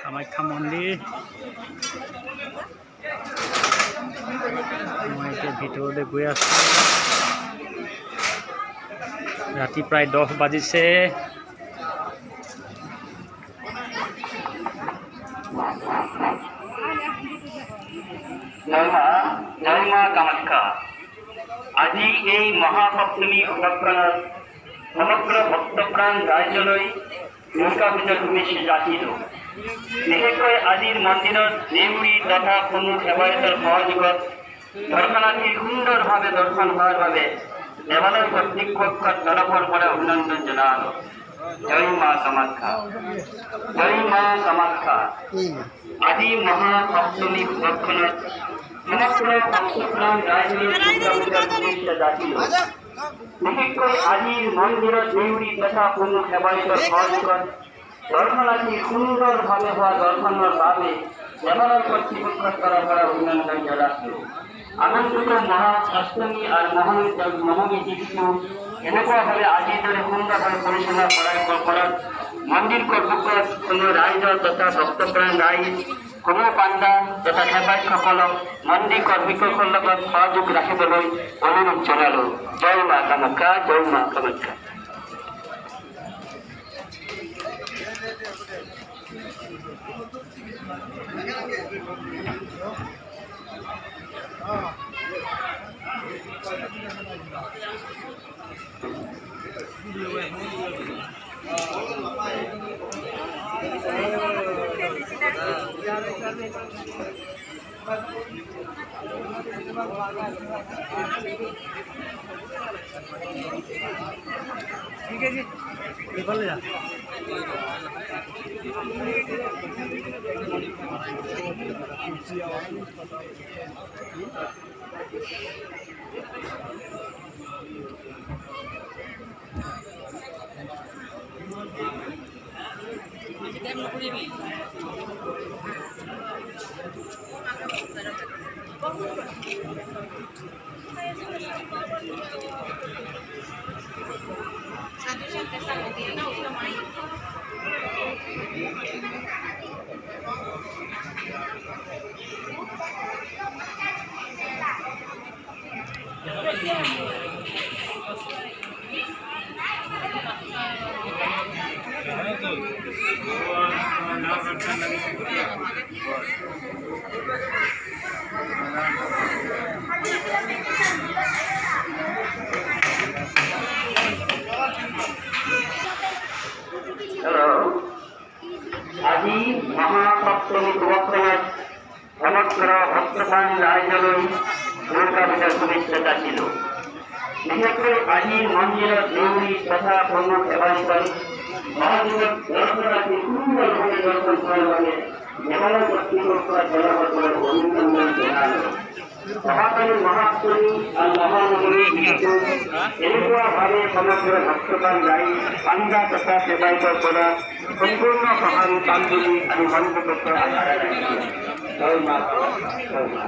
কামাখ্যা মন্দিৰ। মই এতিয়া ভিতৰলৈ গৈ আছোঁ। ৰাতি প্ৰায় 10 বাজিছে। জয় মা কামাখ্যা। আজি এই মহাসপ্তমী উপলক্ষত সমগ্ৰ ভক্তপ্ৰাণ ৰাইজলৈ দুৰ্গা পূজা শুভেচ্ছা যাচিলোঁ। বিশেষকৈ আজিৰ মন্দিৰত দেউৰী তথা কোনো সেৱায়তৰ সহযোগত দৰ্শনাৰ্থীৰ সুন্দৰভাৱে দৰ্শন হোৱাৰ বাবে দেৱালয় কৰ্তৃপক্ষৰ তৰফৰ পৰা অভিনন্দন জনালোঁ। জয় মা কামাখ্যা, জয় মা কামাখ্যা। আজি মহাসপ্তমী উপলক্ষত সমগ্ৰ ভক্তপ্ৰাণ ৰাইজলৈ দুৰ্গা পূজাৰ শুভেচ্ছা যাচিলোঁ। বিশেষকৈ আজিৰ মন্দিৰত দেউৰী তথা কোনো সেৱায়তৰ সহযোগত দৰ্শনাৰ্থী সুন্দৰভাৱে হোৱা দৰ্শনৰ বাবে দেৱালয় কৰ্তৃপক্ষৰ তৰফৰ পৰা অভিনন্দন জনাইছোঁ। আগন্তুক মহাষ্টমী আৰু মহামী তিথিটো এনেকুৱাভাৱে আজিৰ দৰে সুন্দৰভাৱে পৰিচালনা কৰাৰ ওপৰত মন্দিৰ কৰ্তৃপক্ষৰ কোনো ৰাইজৰ তথা ভক্তপ্ৰাণ ৰাইজ কোনো পাণ্ডা তথা সেৱায়তসকলক মন্দিৰ কৰ্তৃপক্ষৰ লগত সহযোগ ৰাখিবলৈ অনুৰোধ জনালোঁ। জয় মা কামাখ্যা, জয় মা কামাখ্যা। ठीक है जी, बोल जा। আজি মহাসপ্তমী উপলক্ষত সমগ্ৰ ভক্তপ্ৰাণ ৰাইজলৈ দুৰ্গা পূজাৰ শুভেচ্ছা যাচিলোঁ। বিশেষকৈ আজিৰ মন্দিৰত দেউৰী তথা প্ৰমুখ সেৱায়তৰ সহযোগত দৰ্শনাৰ্থী সুন্দৰভাৱে দৰ্শন কৰাৰ বাবে দেৱালয় কৰ্তৃপক্ষৰ তৰফৰ পৰা অভিনন্দন জনালোঁ। অহাকালি মহাষ্টমী আৰু মহানৱমী তিথিটো এনেকুৱাভাৱে সমগ্ৰ ভক্তপ্ৰাণ ৰাইজ পাণ্ডা তথা সেৱায়তৰ পৰা সম্পূৰ্ণ সহায় পাম বুলি আমি মন্ত্ৰপত্ৰ আশা ৰাখিছোঁ। জয় মা, জয় মা।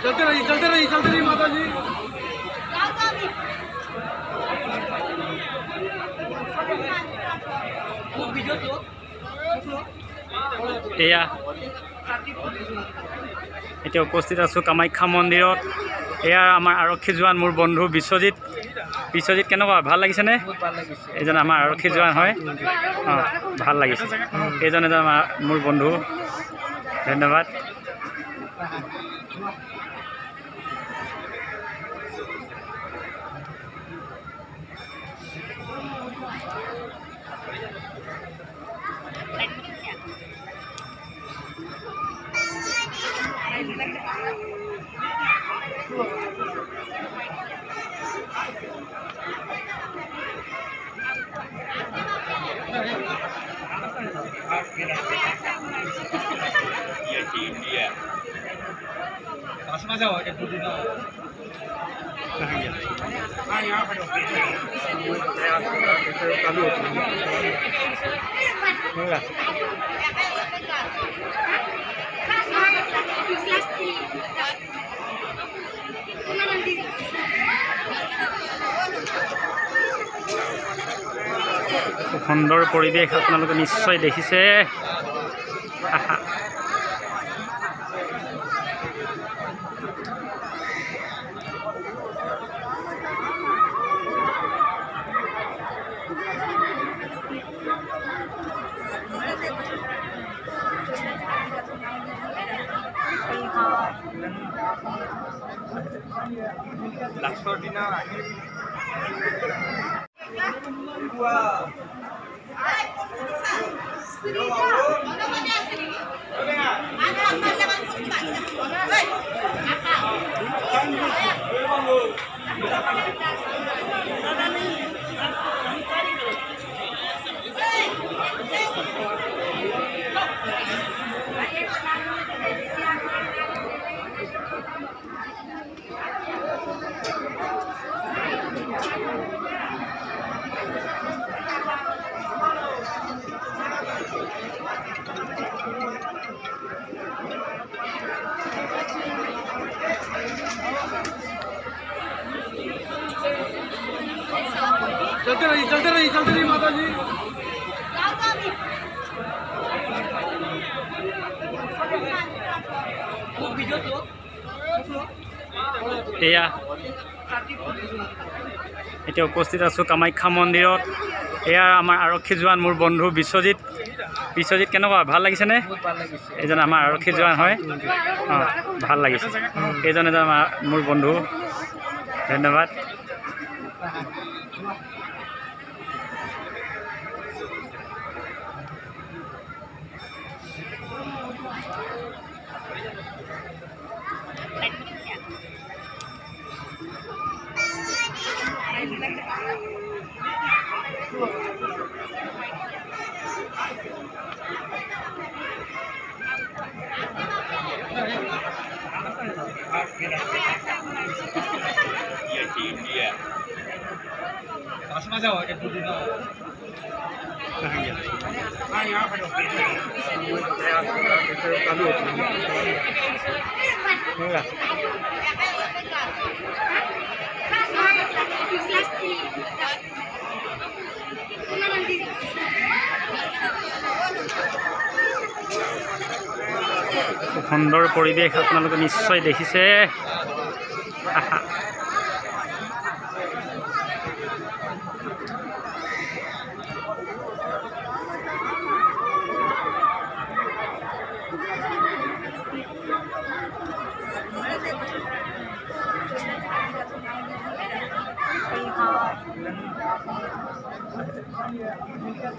चलते रहिए माता जी। এয়া এতিয়া উপস্থিত আছোঁ কামাখ্যা মন্দিৰত। এয়া আমাৰ আৰক্ষী জোৱান মোৰ বন্ধু বিশ্বজিৎ। বিশ্বজিৎ কেনেকুৱা, ভাল লাগিছেনে? এইজন আমাৰ আৰক্ষী জোৱান হয়। অঁ, ভাল লাগিছে। এইজন আমাৰ মোৰ বন্ধু, ধন্যবাদ। সুন্দৰ পৰিৱেশ আপোনালোকে নিশ্চয় দেখিছে। লাষ্টৰ দিনা चलते रही माता जी। এয়া এতিয়া উপস্থিত আছোঁ কামাখ্যা মন্দিৰত। এয়া আমাৰ আৰক্ষী জোৱান মোৰ বন্ধু বিশ্বজিৎ। বিশ্বজিৎ কেনেকুৱা, ভাল লাগিছেনে? এইজন আমাৰ আৰক্ষী জোৱান হয়। অঁ, ভাল লাগিছে। এইজন আমাৰ মোৰ বন্ধু, ধন্যবাদ। সুন্দৰ পৰিৱেশ আপোনালোকে নিশ্চয় দেখিছে।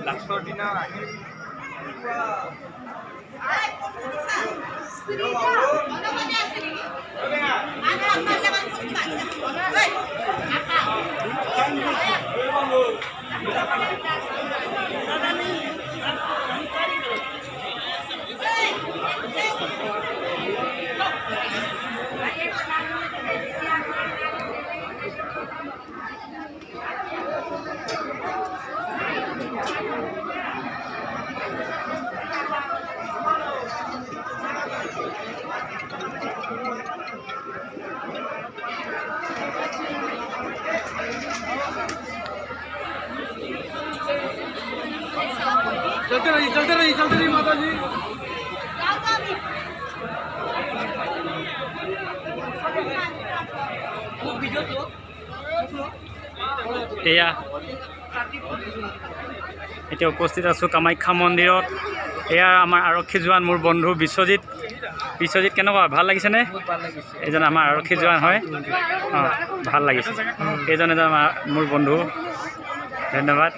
লাষ্টৰ দিনা चलते रही माता जी। এয়া এতিয়া উপস্থিত আছোঁ কামাখ্যা মন্দিৰত। এয়া আমাৰ আৰক্ষী জোৱান মোৰ বন্ধু বিশ্বজিৎ। বিশ্বজিৎ কেনেকুৱা ভাল লাগিছেনে? এইজন আমাৰ আৰক্ষী জোৱান হয়। অঁ ভাল লাগিছে। এইজন এজন আমাৰ মোৰ বন্ধু। ধন্যবাদ।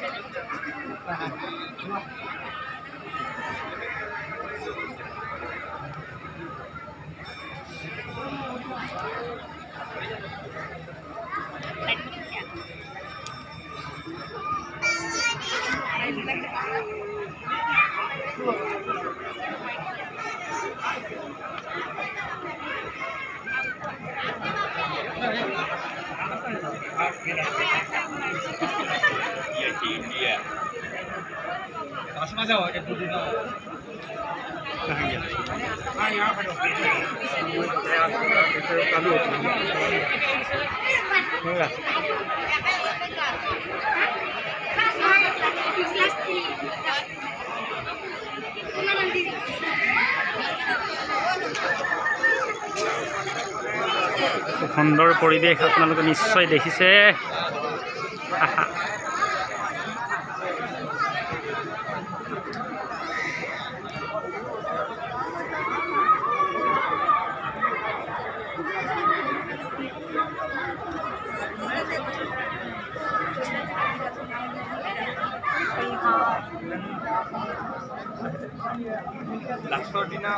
সুন্দৰ পৰিৱেশ আপোনালোকে নিশ্চয় দেখিছে। লাষ্টৰ দিনা